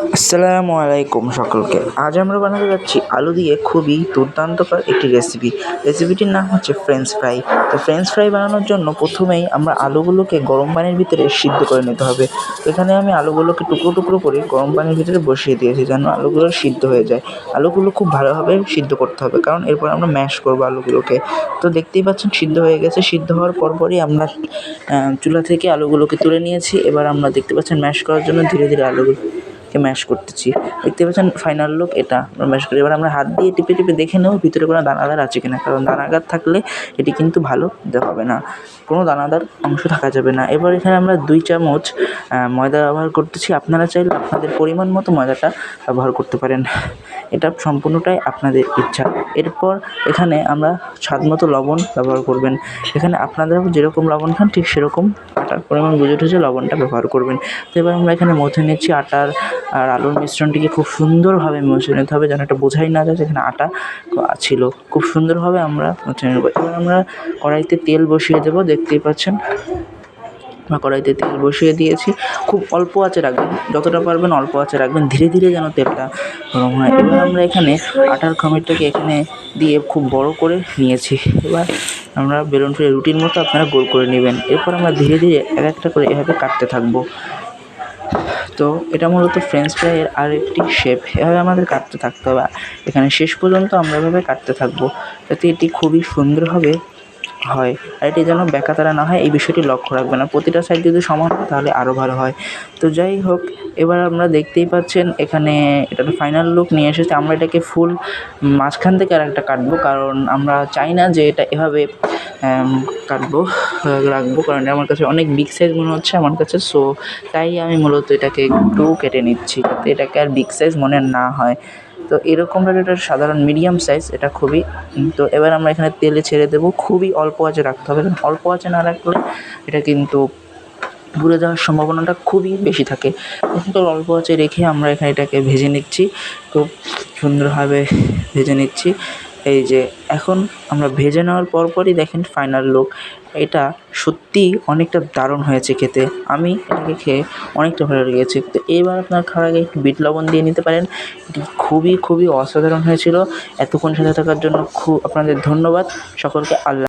আসসালামু আলাইকুম সকলকে। আজ আমরা বানাতে যাচ্ছি আলু দিয়ে খুবই দুর্দান্তকর একটি রেসিপিটির নাম হচ্ছে ফ্রেঞ্চ ফ্রাই। তো ফ্রেঞ্চ ফ্রাই বানানোর জন্য প্রথমেই আমরা আলুগুলোকে গরম পানির ভিতরে সিদ্ধ করে নিতে হবে। তো এখানে আমি আলুগুলোকে টুকরো টুকরো করে গরম পানির ভিতরে বসিয়ে দিয়েছি যেন আলুগুলো সিদ্ধ হয়ে যায়। আলুগুলো খুব ভালোভাবে সিদ্ধ করতে হবে, কারণ এরপর আমরা ম্যাশ করবো আলুগুলোকে। তো দেখতেই পাচ্ছেন সিদ্ধ হয়ে গেছে। সিদ্ধ হওয়ার পরপরই আমরা চুলা থেকে আলুগুলোকে তুলে নিয়েছি। এবার আমরা দেখতে পাচ্ছেন ম্যাশ করার জন্য ধীরে ধীরে আলুগুলোকে ম্যাশ করতেছি। দেখতে পাচ্ছেন ফাইনাল লুক এটা। আমরা ম্যাশ করি, এবার আমরা হাত দিয়ে টিপে টিপে দেখে নেব ভিতরে কোনো দানাদার আছে কিনা, কারণ দানাদার থাকলে এটি কিন্তু ভালো হবে না, কোনো দানাদার অংশ থাকা যাবে না। এবার এখানে আমরা 2 চামচ ময়দা ব্যবহার করতেছি। আপনারা চাইলে আপনাদের পরিমাণ মতো ময়দাটা ব্যবহার করতে পারেন, এটা সম্পূর্ণটাই আপনাদের ইচ্ছা। এরপর এখানে আমরা স্বাদ মতো লবণ ব্যবহার করবেন। এখানে আপনারা যেরকম লবণ খান ঠিক সেরকম আটার পরিমাণ বুঝে টুঝে লবণটা ব্যবহার করবেন। তো এবার আমরা এখানে মথে নিচ্ছি আটার আর আলুর মিশ্রণটিকে খুব সুন্দরভাবে মুছে নিতে হবে, যেন এটা বোঝাই না যায় যেখানে আটা ছিল। খুব সুন্দরভাবে আমরা মুছে নেব। এবার আমরা কড়াইতে তেল বসিয়ে দেবো। দেখতেই পাচ্ছেন আমরা কড়াইতে তেল বসিয়ে দিয়েছি। খুব অল্প আঁচে রাখবেন, যতটা পারবেন অল্প আঁচে রাখবেন, ধীরে ধীরে যেন তেলটা গরম হয়। এবার আমরা এখানে আটার খমিরটাকে এখানে দিয়ে খুব বড় করে নিয়েছি। এবার আমরা বেলুন ফিরে রুটির মতো আপনারা গোল করে নেবেন। এরপর আমরা ধীরে ধীরে এক একটা করে এভাবে কাটতে থাকবো। তো এটা মূলত ফ্রেঞ্চ ফ্রাইয়ের আরেকটি শেপ। এভাবে আমাদের কাটতে থাকতে হবে, এখানে শেষ পর্যন্ত আমরা এভাবে কাটতে থাকবো, যাতে এটি খুবই সুন্দরভাবে হয়। আর এটি যেন বেঁকাতারা না হয় এই বিষয়টি লক্ষ্য রাখবেন। আর প্রতিটা সাইড যদি সমান হয় তাহলে আরও ভালো হয়। তো যাই হোক, এবার আমরা দেখতেই পাচ্ছেন এখানে এটা একটা ফাইনাল লুক নিয়ে এসেছে। আমরা এটাকে ফুল মাঝখান থেকে আরেকটা কাটবো, কারণ আমরা চাই না যে এটা এভাবে রাখবো, কারণ এটা আমার কাছে অনেক বিগ সাইজ মনে হচ্ছে আমার কাছে। সো তাই আমি মূলত এটাকে একটু কেটে নিচ্ছি, যাতে এটাকে আর বিগ সাইজ মনে না হয়। তো এরকমভাবে এটা সাধারণ মিডিয়াম সাইজ, এটা খুবই। তো এবার আমরা এখানে তেলে ছেড়ে দেবো। খুবই অল্প আঁচে রাখতে হবে, কারণ অল্প আঁচে না রাখলে এটা কিন্তু পুড়ে যাওয়ার সম্ভাবনাটা খুবই বেশি থাকে। তো অল্প আঁচে রেখে আমরা এখানে এটাকে ভেজে নিচ্ছি, খুব সুন্দরভাবে ভেজে নিচ্ছি। এই যে এখন আমরা ভেজে নেওয়ার পরপরই দেখেন ফাইনাল লুক। এটা সত্যিই অনেকটা দারুণ হয়েছে খেতে। আমি এটাকে খেয়ে অনেকটা ভালো লেগেছে। তো এবার আপনার খাওয়ার আগে একটু বিট লবণ দিয়ে নিতে পারেন। এটি খুবই খুবই অসাধারণ হয়েছিল। এতক্ষণ সাথে থাকার জন্য আপনাদের ধন্যবাদ সকলকে। আল্লাহ।